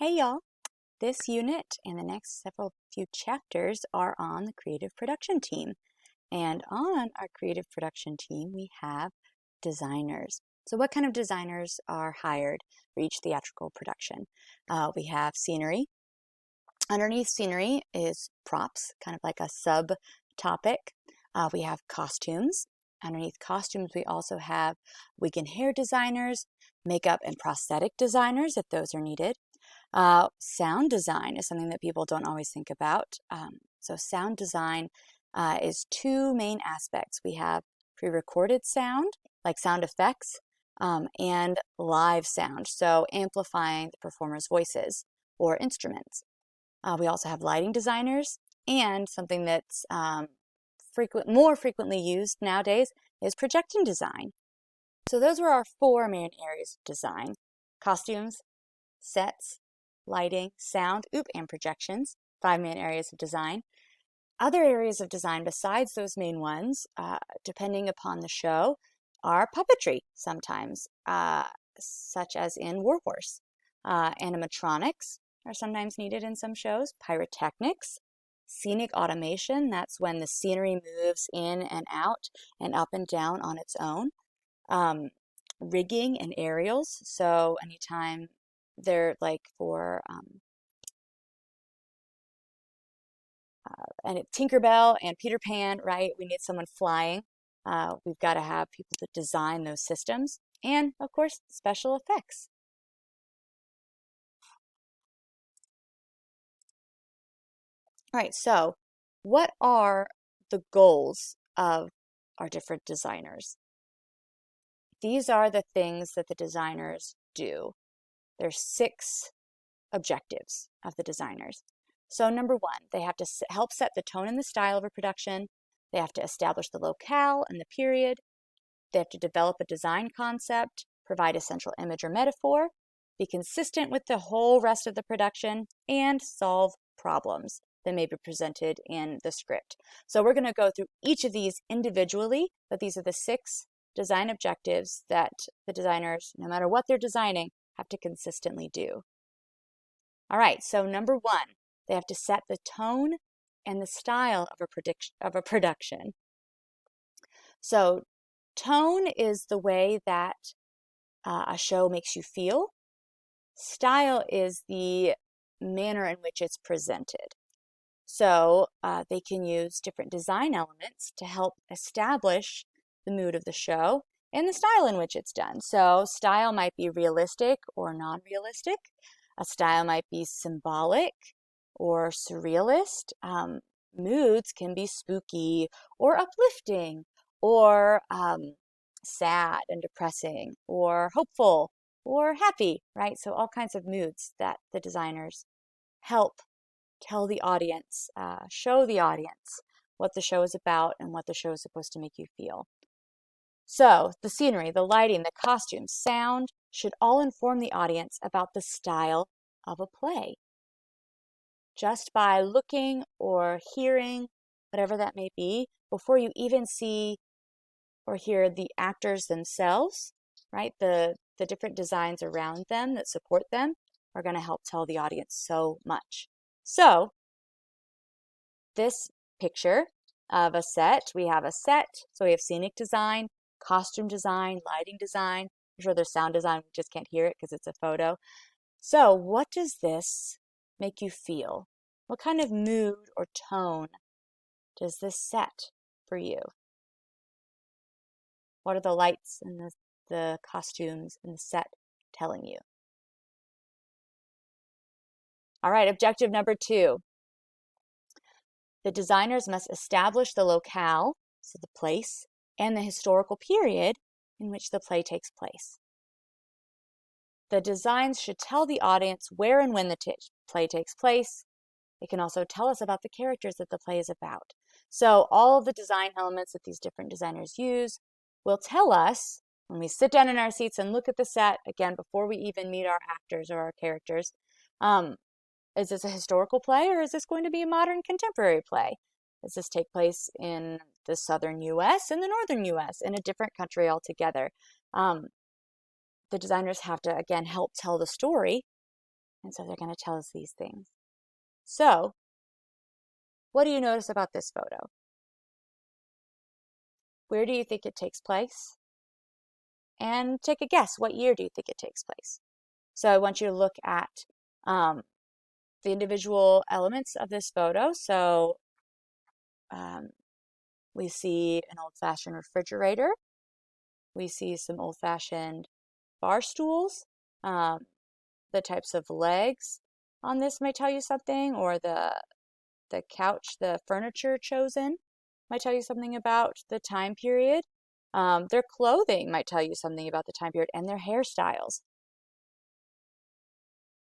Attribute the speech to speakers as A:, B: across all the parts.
A: Hey y'all! This unit and the next few chapters are on the creative production team. And on our creative production team, we have designers. So what kind of designers are hired for each theatrical production? We have scenery. Underneath scenery is props, kind of like a subtopic. We have costumes. Underneath costumes, we also have wig and hair designers, makeup and prosthetic designers if those are needed. Sound design is something that people don't always think about. So sound design is two main aspects. We have pre-recorded sound, like sound effects, and live sound, so amplifying the performers' voices or instruments. We also have lighting designers, and something that's more frequently used nowadays is projection design. So those were our four main areas of design: costumes, sets, lighting, sound, and projections, 5 main areas of design. Other areas of design besides those main ones, depending upon the show, are puppetry sometimes, such as in Warhorse. Animatronics are sometimes needed in some shows. Pyrotechnics, scenic automation, that's when the scenery moves in and out and up and down on its own. Rigging and aerials, so anytime they're like for and Tinkerbell and Peter Pan, right? We need someone flying. We've got to have people to design those systems. And of course, special effects. All right, so what are the goals of our different designers? These are the things that the designers do. There's 6 objectives of the designers. So number 1, they have to help set the tone and the style of a production. They have to establish the locale and the period. They have to develop a design concept, provide a central image or metaphor, be consistent with the whole rest of the production, and solve problems that may be presented in the script. So we're going to go through each of these individually, but these are the 6 design objectives that the designers, no matter what they're designing, have to consistently do. All right, so number 1, they have to set the tone and the style of a production. So tone is the way that a show makes you feel. Style is the manner in which it's presented. So they can use different design elements to help establish the mood of the show and the style in which it's done. So style might be realistic or non-realistic. A style might be symbolic or surrealist. Moods can be spooky or uplifting or sad and depressing or hopeful or happy, right? So all kinds of moods that the designers help tell the audience, show the audience what the show is about and what the show is supposed to make you feel. So the scenery, the lighting, the costumes, sound should all inform the audience about the style of a play. Just by looking or hearing, whatever that may be, before you even see or hear the actors themselves, right? The different designs around them that support them are going to help tell the audience so much. So this picture of a set, we have a set, so we have scenic design, costume design, lighting design. I'm sure there's sound design, we just can't hear it because it's a photo. So what does this make you feel? What kind of mood or tone does this set for you? What are the lights and the costumes and the set telling you? All right, objective number 2. The designers must establish the locale, so the place, and the historical period in which the play takes place. The designs should tell the audience where and when the play takes place. It can also tell us about the characters that the play is about. So all of the design elements that these different designers use will tell us when we sit down in our seats and look at the set, again, before we even meet our actors or our characters, is this a historical play or is this going to be a modern contemporary play? Does this take place in the southern U.S., in the northern U.S., in a different country altogether? The designers have to, again, help tell the story And so they're going to tell us these things. So, what do you notice about this photo? Where do you think it takes place? And take a guess, what year do you think it takes place? So I want you to look at the individual elements of this photo. So we see an old-fashioned refrigerator. We see some old-fashioned bar stools. The types of legs on this might tell you something, or the couch, the furniture chosen might tell you something about the time period. Their clothing might tell you something about the time period, and their hairstyles.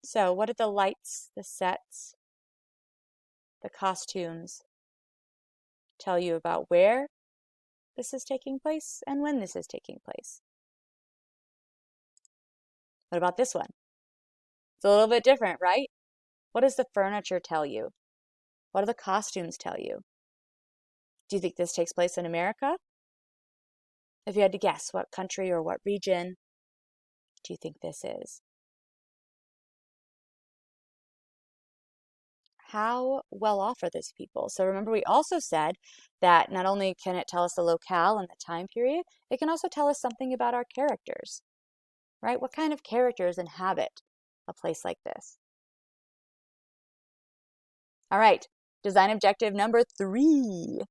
A: So what did the lights, the sets, the costumes tell you about where this is taking place and when this is taking place? What about this one? It's a little bit different, right? What does the furniture tell you? What do the costumes tell you? Do you think this takes place in America? If you had to guess, what country or what region do you think this is? How well off are these people? So remember, we also said that not only can it tell us the locale and the time period, it can also tell us something about our characters, right? What kind of characters inhabit a place like this? All right, design objective number 3.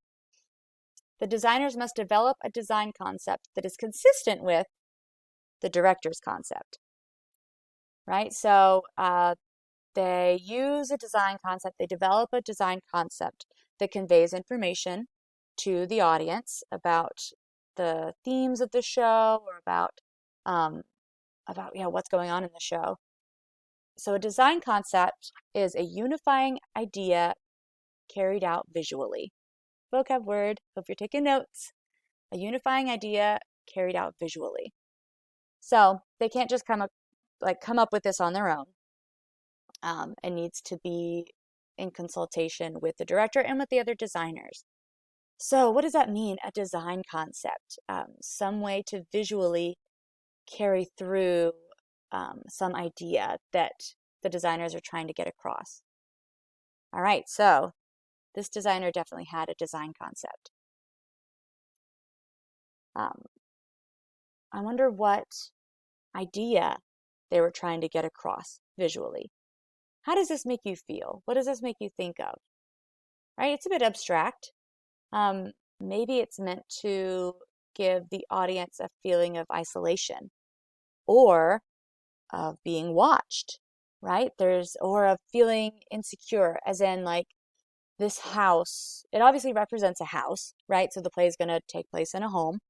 A: The designers must develop a design concept that is consistent with the director's concept, right? So they use a design concept, they develop a design concept that conveys information to the audience about the themes of the show, or about what's going on in the show. So a design concept is a unifying idea carried out visually. Vocab word, hope you're taking notes. A unifying idea carried out visually. So they can't just come up with this on their own. It needs to be in consultation with the director and with the other designers. So what does that mean, a design concept? Some way to visually carry through some idea that the designers are trying to get across. All right, so this designer definitely had a design concept. I wonder what idea they were trying to get across visually. How does this make you feel? What does this make you think of? Right? It's a bit abstract. Maybe it's meant to give the audience a feeling of isolation or of being watched, right? Or of feeling insecure, as in like this house. It obviously represents a house, right? So the play is going to take place in a home.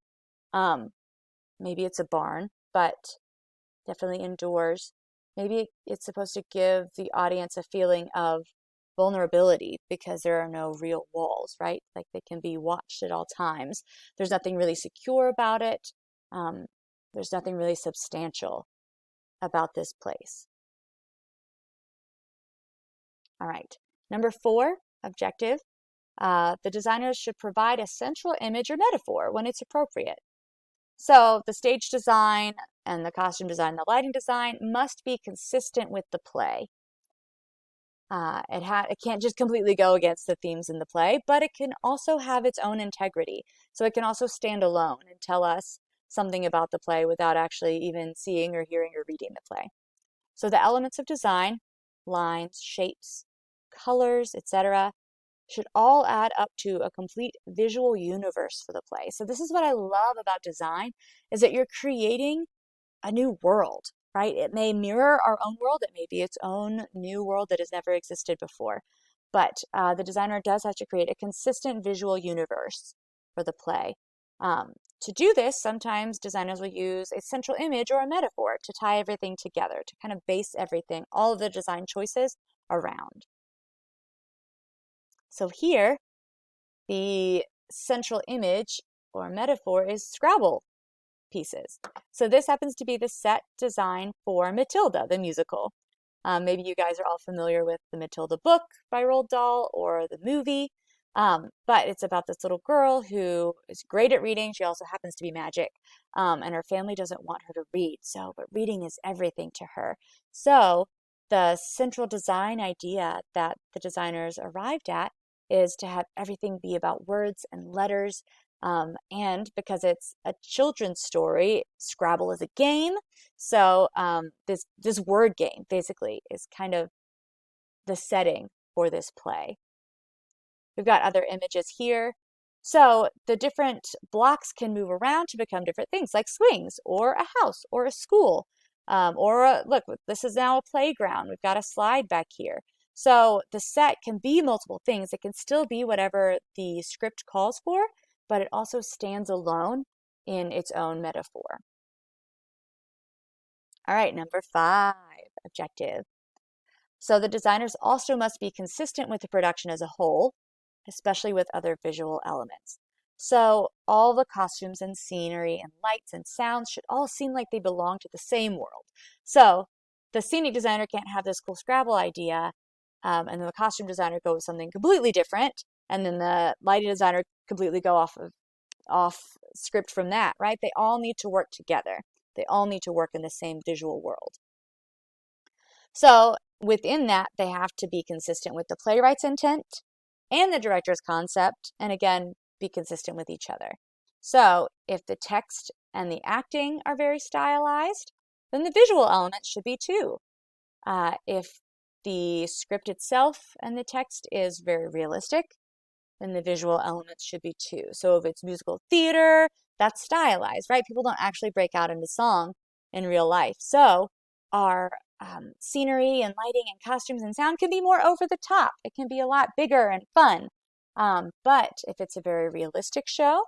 A: Maybe it's a barn, but definitely indoors. Maybe it's supposed to give the audience a feeling of vulnerability because there are no real walls, right? Like they can be watched at all times. There's nothing really secure about it. There's nothing really substantial about this place. All right. Number 4, objective. The designers should provide a central image or metaphor when it's appropriate. So the stage design and the costume design, the lighting design must be consistent with the play. It can't just completely go against the themes in the play, but it can also have its own integrity. So it can also stand alone and tell us something about the play without actually even seeing or hearing or reading the play. So the elements of design, lines, shapes, colors, etc., should all add up to a complete visual universe for the play. So this is what I love about design, is that you're creating a new world, right? It may mirror our own world. It may be its own new world that has never existed before. But the designer does have to create a consistent visual universe for the play. To do this, sometimes designers will use a central image or a metaphor to tie everything together, to kind of base everything, all of the design choices around. So here, the central image or metaphor is Scrabble pieces. So this happens to be the set design for Matilda, the musical. Maybe you guys are all familiar with the Matilda book by Roald Dahl or the movie, but it's about this little girl who is great at reading. She also happens to be magic, and her family doesn't want her to read. But reading is everything to her. So the central design idea that the designers arrived at is to have everything be about words and letters. And because it's a children's story, Scrabble is a game. So this word game basically is kind of the setting for this play. We've got other images here. So the different blocks can move around to become different things, like swings or a house or a school. Look, this is now a playground. We've got a slide back here. So the set can be multiple things. It can still be whatever the script calls for, but it also stands alone in its own metaphor. All right, number 5, objective. So the designers also must be consistent with the production as a whole, especially with other visual elements. So all the costumes and scenery and lights and sounds should all seem like they belong to the same world. So the scenic designer can't have this cool Scrabble idea, and then the costume designer go with something completely different, and then the lighting designer completely go off script from that, right? They all need to work together. They all need to work in the same visual world. So within that, they have to be consistent with the playwright's intent and the director's concept, and again, be consistent with each other. So if the text and the acting are very stylized, then the visual elements should be too. If the script itself and the text is very realistic, then the visual elements should be too. So if it's musical theater, that's stylized, right? People don't actually break out into song in real life. So our scenery and lighting and costumes and sound can be more over the top. It can be a lot bigger and fun. But if it's a very realistic show,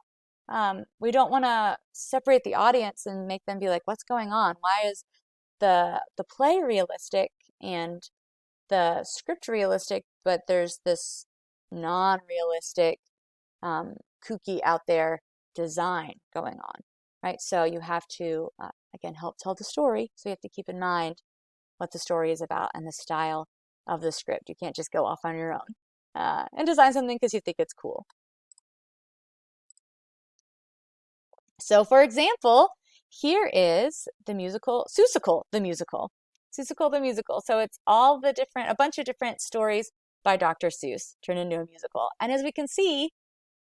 A: we don't want to separate the audience and make them be like, what's going on? Why is the play realistic and the script realistic, but there's this non-realistic, kooky out there design going on, right? So you have to, again, help tell the story. So you have to keep in mind what the story is about and the style of the script. You can't just go off on your own and design something because you think it's cool. So for example, here is the musical, Seussical the musical. Seussical the musical. So it's a bunch of different stories by Dr. Seuss turned into a musical. And as we can see,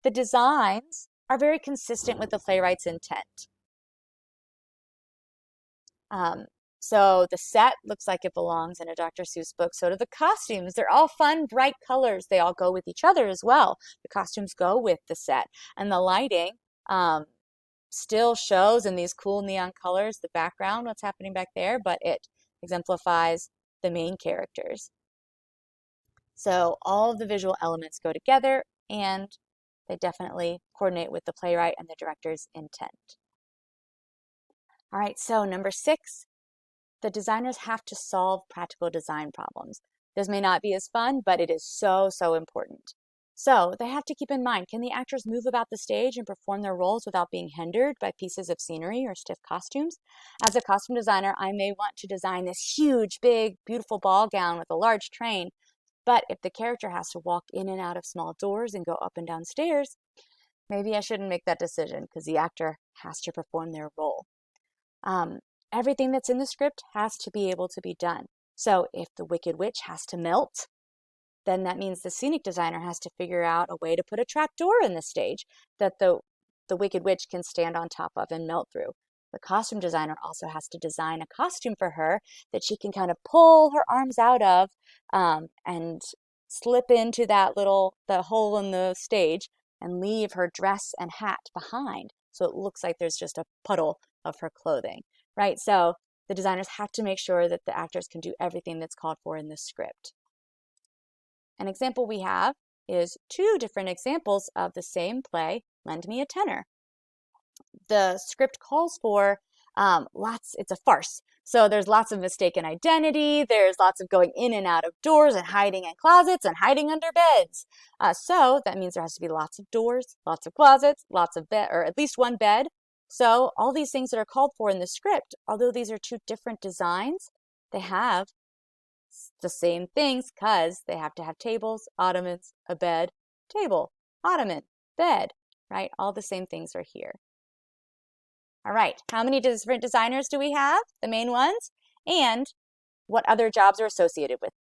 A: the designs are very consistent with the playwright's intent. So the set looks like it belongs in a Dr. Seuss book. So do the costumes. They're all fun, bright colors. They all go with each other as well. The costumes go with the set. And the lighting still shows in these cool neon colors the background, what's happening back there, but it exemplifies the main characters. So all of the visual elements go together, and they definitely coordinate with the playwright and the director's intent. All right, so number 6, the designers have to solve practical design problems. This may not be as fun, but it is so, so important. So they have to keep in mind, can the actors move about the stage and perform their roles without being hindered by pieces of scenery or stiff costumes? As a costume designer, I may want to design this huge, big, beautiful ball gown with a large train, but if the character has to walk in and out of small doors and go up and down stairs, maybe I shouldn't make that decision because the actor has to perform their role. Everything that's in the script has to be able to be done. So if the Wicked Witch has to melt, then that means the scenic designer has to figure out a way to put a trap door in the stage that the Wicked Witch can stand on top of and melt through. The costume designer also has to design a costume for her that she can kind of pull her arms out of and slip into the hole in the stage and leave her dress and hat behind. So it looks like there's just a puddle of her clothing, right? So the designers have to make sure that the actors can do everything that's called for in the script. An example we have is 2 different examples of the same play, Lend Me a Tenor. The script calls for it's a farce. So there's lots of mistaken identity, there's lots of going in and out of doors and hiding in closets and hiding under beds. So that means there has to be lots of doors, lots of closets, lots of bed, or at least one bed. So all these things that are called for in the script, although these are 2 different designs, they have the same things because they have to have tables, ottomans, a bed, table, ottoman, bed, right? All the same things are here. All right, how many different designers do we have? The main ones. And What other jobs are associated with